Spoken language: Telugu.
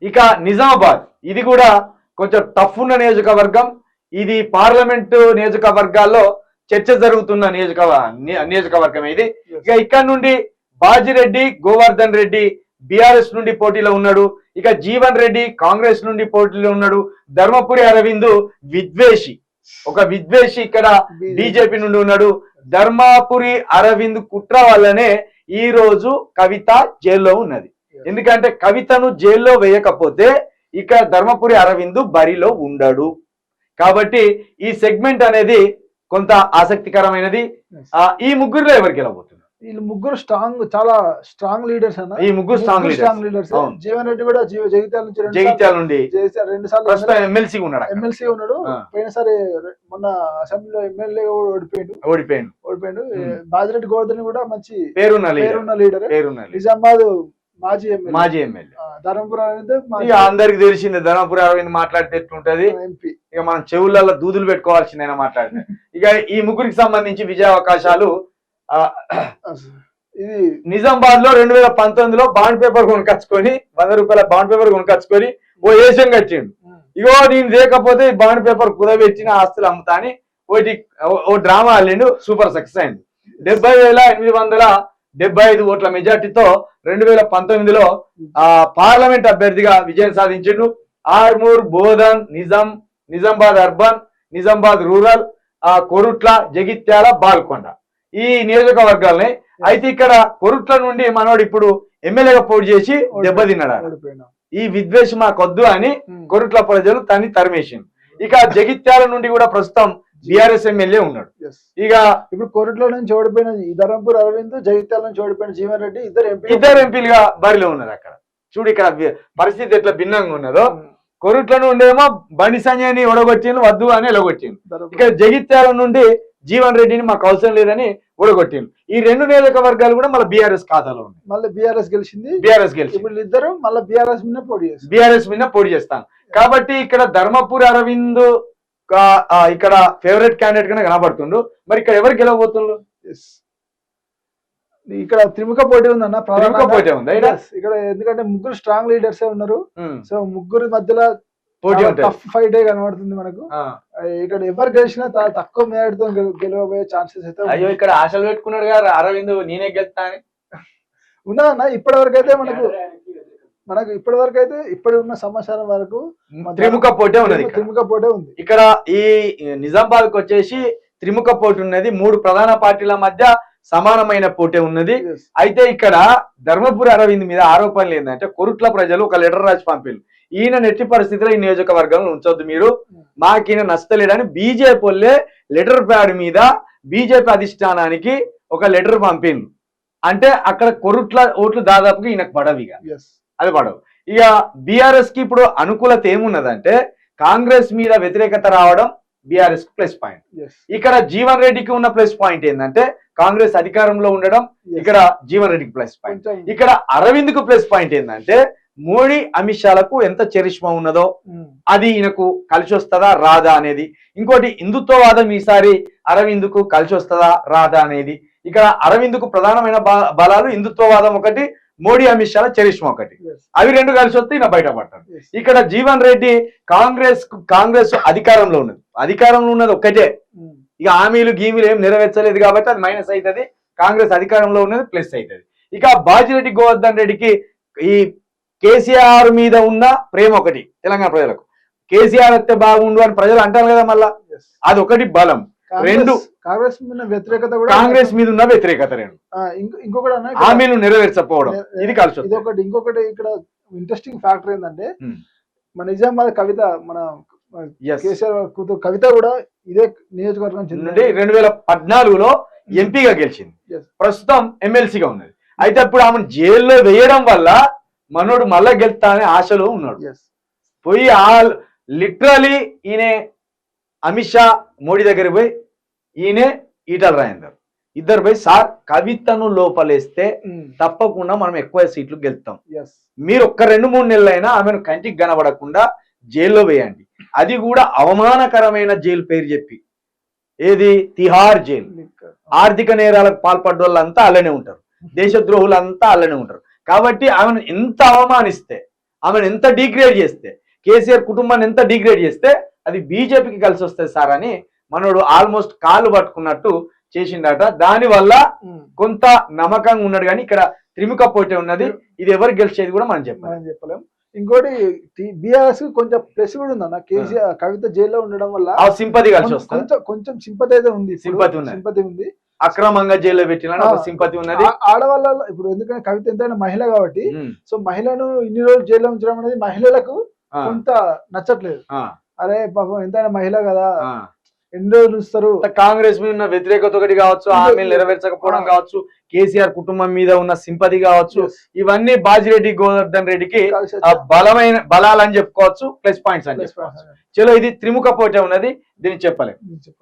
ఇక నిజామాబాద్ ఇది కూడా కొంచెం టఫ్ ఉన్న నియోజకవర్గం. ఇది పార్లమెంటు నియోజకవర్గాల్లో చర్చ జరుగుతున్న నియోజకవర్గం ఇది. ఇక ఇక్కడ నుండి బాజిరెడ్డి గోవర్ధన్ రెడ్డి బీఆర్ఎస్ నుండి పోటీలో ఉన్నాడు. ఇక జీవన్ రెడ్డి కాంగ్రెస్ నుండి పోటీలో ఉన్నాడు. ధర్మపురి అరవింద్ విద్వేషి, ఒక విద్వేషి ఇక్కడ బీజేపీ నుండి ఉన్నాడు. ధర్మపురి అరవింద్ కుట్ర వల్లనే ఈ రోజు కవిత జైల్లో ఉన్నది. ఎందుకంటే కవితను జైల్లో వేయకపోతే ఇక ధర్మపురి అరవింద్ బరిలో ఉండడు. కాబట్టి ఈ సెగ్మెంట్ అనేది కొంత ఆసక్తికరమైనది. ఈ ముగ్గురులో ఎవరు గెలవబోతున్నారు? వీళ్ళు ముగ్గురు చాలా స్ట్రాంగ్ లీడర్స్ అన్న. ఈ ముగ్గురు స్ట్రాంగ్ లీడర్స్. జీవన్ రెడ్డి కూడా జగిత్యాల నుండి 2 సార్లు ఎమ్మెల్సీ ఉన్నాడు. పోయినసారి మొన్న అసెంబ్లీలో ఎమ్మెల్యే ఓడిపోయిండు. బాజిరెడ్డి గోవర్ధన్ కూడా మంచి పేరున్న లీడర్. నిజామాబాద్ మాజీ ఎమ్మెల్యే. ధర్మపురి అరవింద్ అందరికి తెలిసిందే. ధర్మపురి అరవింద్ మాట్లాడితే ఎట్లుంటది, ఎంపీ. ఇక మనం చెవులలో దూదులు పెట్టుకోవాల్సిందైనా మాట్లాడితే. ఇక ఈ ముగ్గురికి సంబంధించి విజయ అవకాశాలు ఇది నిజామాబాద్ లో 2019లో బాండ్ పేపర్ కొనుకొచ్చుకొని 100 రూపాయల బాండ్ పేపర్ కొనుకొచ్చుకొని ఓ ఏషం కట్టిండు. ఇగో నేను లేకపోతే బాండ్ పేపర్ కుదబెట్టిన ఆస్తులు అమ్ముతా అని ఓ డ్రామా అల్లిండు. సూపర్ సక్సెస్ అయింది. 70,875 ఓట్ల మెజార్టీతో 2019లో పార్లమెంట్ అభ్యర్థిగా విజయం సాధించిండు. ఆర్మూర్, బోధన్, నిజామాబాద్ అర్బన్, నిజామాబాద్ రూరల్, కొరుట్ల, జగిత్యాల, బాల్కొండ ఈ నియోజకవర్గాలని. అయితే ఇక్కడ కొరుట్ల నుండి మనోడు ఇప్పుడు ఎమ్మెల్యేగా పోటీ చేసి దెబ్బతిన్నాడు. ఈ విద్వేషం మాకొద్దు అని కొరుట్ల ప్రజలు తన్ని తరిమేసింది. ఇక జగిత్యాల నుండి కూడా ప్రస్తుతం బీఆర్ఎస్ ఎమ్మెల్యే ఉన్నాడు. ఇక ఇప్పుడు కొరుట్ల నుంచి ఓడిపోయిన ధర్మపురి అరవింద్, జగిత్యాల నుంచి ఓడిపోయిన జీవన్ రెడ్డి ఇద్దరు ఎంపీలుగా బరిలో ఉన్నారు. అక్కడ చూడు ఇక్కడ పరిస్థితి ఎట్లా భిన్నంగా ఉన్నదో. కొరుట్ల నుండేమో బండి సంజయ్ని ఒడగొట్టిండు, వద్దు అని ఎలగొట్టిండు. ఇక జగిత్యాల నుండి జీవన్ రెడ్డిని మాకు అవసరం లేదని ఓడగొట్టిండు. ఈ 2 నియోజకవర్గాలు కూడా మళ్ళీ బీఆర్ఎస్ ఖాతాలో ఉన్నాయి. మళ్ళీ బీఆర్ఎస్ గెలిచింది. ఇప్పుడు ఇద్దరు మళ్ళీ బీఆర్ఎస్ మీద పోటీ చేస్తాను. కాబట్టి ఇక్కడ ధర్మపురి అరవింద్ ఇక్కడ ఫేవరెట్ క్యాండిడేట్ గా కనబడుతుండు. మరి ఇక్కడ ఎవరు గెలవబోతుండ్రు? ఇక్కడ త్రిముఖ పోటీ ఉందన్న. పోటీ ఉంది ఇక్కడ. ఎందుకంటే ముగ్గురు స్ట్రాంగ్ లీడర్స్ ఉన్నారు. సో ముగ్గురు మధ్యలో టఫ్ ఫైట్ కనబడుతుంది మనకు. ఇక్కడ ఎవరు గెలిచినా తక్కువ మేరతో గెలవబోయే ఛాన్సెస్ అయితే. అయ్యో ఇక్కడ ఆశలు పెట్టుకున్నాడు కదా అరవింద్, నేనే గెలుస్తా అని ఉన్నదన్న. ఇప్పటి వరకు అయితే ఇప్పటి ఉన్న సమాచారం వరకు త్రిముఖ పోటీ ఉన్నది. ఇక్కడ ఈ నిజామాబాద్ కు వచ్చేసి త్రిముఖ పోటీ ఉన్నది. 3 ప్రధాన పార్టీల మధ్య సమానమైన పోటీ ఉన్నది. అయితే ఇక్కడ ధర్మపురి అరవింద్ మీద ఆరోపణలు ఏంటంటే కొరుట్ల ప్రజలు ఒక లెటర్ రాసి పంపిల్లు, ఈయన నెట్టి పరిస్థితిలో ఈ నియోజకవర్గంలో ఉంచొద్దు, మీరు మాకీయన నష్టలేడని బీజేపీ వాళ్ళే లెటర్ ప్యాడ్ మీద బీజేపీ అధిష్టానానికి ఒక లెటర్ పంపిండు. అంటే అక్కడ కొరుట్ల ఓట్లు దాదాపుగా ఈయనకు పడవిగా అది పడవు. ఇక బీఆర్ఎస్ కి ఇప్పుడు అనుకూలత ఏమున్నదంటే కాంగ్రెస్ మీద వ్యతిరేకత రావడం బీఆర్ఎస్ కు ప్లస్ పాయింట్. ఇక్కడ జీవన్ రెడ్డికి ఉన్న ప్లస్ పాయింట్ ఏంటంటే కాంగ్రెస్ అధికారంలో ఉండడం ఇక్కడ జీవన్ రెడ్డికి ప్లస్ పాయింట్. ఇక్కడ అరవింద్ కు ప్లస్ పాయింట్ ఏంటంటే మోడీ అమిత్ షాలకు ఎంత చరిష్మా ఉన్నదో అది ఈయనకు కలిసి వస్తుందా రాదా అనేది. ఇంకోటి హిందుత్వవాదం ఈసారి అరవింద్ కు కలిసి వస్తుందా రాదా అనేది. ఇక్కడ అరవింద్ కు ప్రధానమైన బలాలు హిందుత్వవాదం ఒకటి, మోడీ అమిత్ షాల చరిష్మా ఒకటి. అవి 2 కలిసి వస్తే ఈయన బయటపడతాడు. ఇక్కడ జీవన్ రెడ్డి కాంగ్రెస్ అధికారంలో ఉన్నది ఒక్కటే. ఇక హామీలు గీమీలు ఏం నెరవేర్చలేదు కాబట్టి అది మైనస్ అవుతుంది. కాంగ్రెస్ అధికారంలో ఉన్నది ప్లస్ అవుతుంది. ఇక బాజిరెడ్డి గోవర్ధన్ రెడ్డికి ఈ కేసీఆర్ మీద ఉన్న ప్రేమ ఒకటి, తెలంగాణ ప్రజలకు కేసీఆర్ వస్తే బాగుండు అని ప్రజలు అంటారు కదా, మళ్ళా అది ఒకటి బలం. 2 కాంగ్రెస్ మీద వ్యతిరేకత, కాంగ్రెస్ మీద ఉన్న వ్యతిరేకత 2 ఇంకొకటి హామీలు నెరవేర్చకపోవడం ఇది కలిసి. ఇంకొకటి ఇక్కడ ఇంట్రెస్టింగ్ ఫ్యాక్టర్ ఏంటంటే మన నిజామాబాద్ కవిత, మన కేసీఆర్ కూతురు కవిత కూడా ఇదే నియోజకవర్గం నుండి 2014లో ఎంపీగా గెలిచింది. ప్రస్తుతం ఎమ్మెల్సీగా ఉన్నది. అయితే ఇప్పుడు ఆమెను జైల్లో వేయడం వల్ల మనోడు మళ్ళా గెలుస్తా అనే ఆశలో ఉన్నాడు. పోయి లిటరలీ ఈయన అమిత్ షా మోడీ దగ్గర పోయి ఈయనే ఈటల రాజేందర్ ఇద్దరు పోయి సార్ కవితను లోపలేస్తే తప్పకుండా మనం ఎక్కువ సీట్లు గెలుస్తాం, మీరు ఒక్క 2-3 నెలలైనా ఆమెను కంటికి కనబడకుండా జైల్లో వేయండి, అది కూడా అవమానకరమైన జైలు పేరు చెప్పి, ఏది తిహార్ జైలు. ఆర్థిక నేరాలకు పాల్పడ్డ వాళ్ళంతా అలానే ఉంటారు, దేశద్రోహులంతా అలానే ఉంటారు. కాబట్టి ఆమెను ఎంత అవమానిస్తే ఆమెను ఎంత డిగ్రేడ్ చేస్తే, కేసీఆర్ కుటుంబాన్ని ఎంత డిగ్రేడ్ చేస్తే అది బీజేపీకి కలిసి వస్తుంది సార్ అని మనోడు ఆల్మోస్ట్ కాళ్ళు పట్టుకున్నట్టు చేసిండట. దాని వల్ల కొంత నమ్మకంగా ఉన్నాడు. కానీ ఇక్కడ త్రిముఖ పోటీ ఉన్నది. ఇది ఎవరు గెలిచేది కూడా మనం చెప్పలేం. ఇంకోటి బీఆర్ఎస్ కొంచెం ప్లస్ కూడా ఉందన్న. కేసీఆర్ కవిత జైల్లో ఉండడం వల్ల సింపతి కలిసి వస్తుంది. కొంచెం సింపతి అయితే ఉంది. సింపతి ఉంది. అక్రమంగా జైల్లో పెట్టిన సింపతి ఉన్నది ఆడవాళ్ళ. ఇప్పుడు ఎందుకంటే కవిత ఎంతైనా మహిళ కాబట్టి, సో మహిళను ఇన్ని రోజులు జైల్లో ఉంచడం అనేది మహిళలకు కొంత నచ్చట్లేదు. అరే పాపం ఎంతైనా మహిళ కదా, ఎన్ని రోజులు ఇస్తారు. కాంగ్రెస్ మీద ఉన్న వ్యతిరేకత ఒకటి కావచ్చు, హామీలు నెరవేర్చకపోవడం కావచ్చు, కేసీఆర్ కుటుంబం మీద ఉన్న సింపతి కావచ్చు, ఇవన్నీ బాజిరెడ్డి గోవర్ధన్ రెడ్డికి బలమైన బలాలని చెప్పుకోవచ్చు, ప్లస్ పాయింట్స్ అని చెప్పుకోవచ్చు. చలో ఇది త్రిముఖ పోటీ ఉన్నది, దీన్ని చెప్పలేం.